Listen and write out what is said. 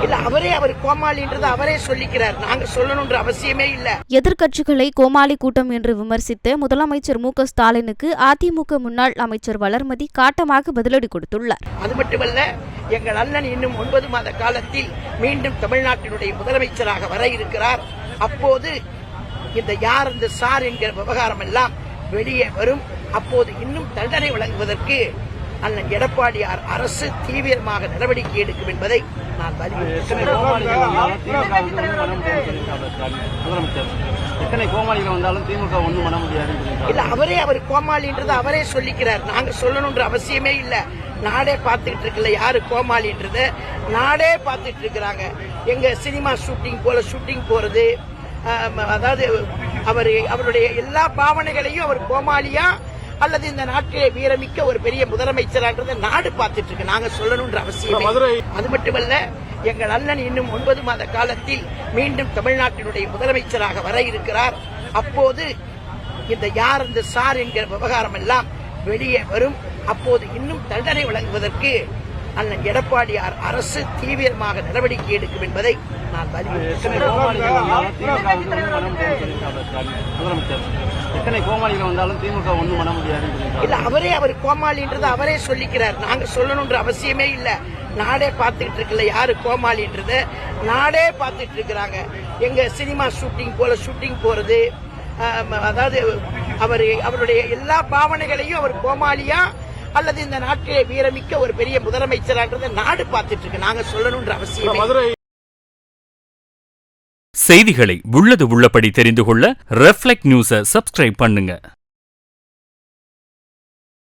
இல்ல அவர் கோமாளின்றது அவரே சொல்லிக்கிறார். நாங்க சொல்லணும்ன்ற அவசியமே இல்ல. எதிர்க்கட்சிகளை கோமாளி கூட்டம் என்று விமர்சித்து முதலமைச்சர் மு.க. ஸ்டாலினுக்கு அதிமுக முன்னாள் அமைச்சர் வளர்மதி காட்டமாக பதிலடி கொடுத்துள்ளார். அது மட்டுமல்ல, எங்கள் அண்ணன் இன்னும் 9 மாத காலத்தில் மீண்டும் தமிழ்நாட்டினுடைய முதலமைச்சராக வர இருக்கிறார். அப்போது இந்த யார் இந்த சார் என்கிற விவகாரம் எல்லாம் வெளியே வரும். அப்போது இன்னும் தண்டனை வழங்குவதற்கு அண்ணன் எடப்பாடியார் அரசு தீவிரமாக நடவடிக்கை எடுக்கும் என்பதை நான் வலியுறுத்துகிறேன். அவர் கோமாளின்றது அவரே சொல்லிக்கிறார். நாங்க சொல்லணும்ன்ற அவசியமே இல்ல. நாடே பார்த்துட்டு இருக்குல்ல யாரு கோமாளின்றது, நாடே பார்த்துட்டு இருக்கிறாங்க. எங்க சினிமா ஷூட்டிங் போல ஷூட்டிங் போறது, அதாவது அவருடைய எல்லா பாவனைகளையும் அவர் கோமாளியா அல்லது இந்த நாட்டிலே வீரமிக்க ஒரு பெரிய முதலமைச்சரான்றதை நாடு பார்த்துட்டு இருக்கு. நாங்க சொல்லணும்ன்ற அவசியம். அது மட்டுமல்ல, எங்கள் அண்ணன் இன்னும் 9 மாத காலத்தில் மீண்டும் தமிழ்நாட்டினுடைய முதலமைச்சராக வர இருக்கிறார். அப்போது இந்த யார் இந்த சார் என்கிற விவகாரம் எல்லாம் வெளியே வரும். அப்போது இன்னும் தண்டனை வழங்குவதற்கு அண்ணன் எடப்பாடியார் அரசு தீவிரமாக நடவடிக்கை எடுக்கும் என்பதை நான் வலியுறுத்துகிறேன். அவர் கோமாளின்றது அவரே சொல்லிக்கிறார். நாங்க சொல்லணும்ன்ற அவசியமே இல்ல. நாடே பார்த்துட்டு இருக்குல்ல யாரு கோமாளின்றது, நாடே பார்த்துட்டு இருக்கிறாங்க. எங்க சினிமா ஷூட்டிங் போல ஷூட்டிங் போறது, அதாவது அவருடைய எல்லா பாவனைகளையும் அவர் கோமாளியா அல்லது இந்த நாட்டிலே வீரமிக்க ஒரு பெரிய முதலமைச்சரான்றதை நாடு பார்த்துட்டு இருக்கு. நாங்க சொல்லணும்ன்ற அவசியம். செய்திகளை உள்ளது உள்ளபடி தெரிந்து கொள்ள ரெஃப்ளெக்ட் நியூஸை சப்ஸ்கிரைப் பண்ணுங்க.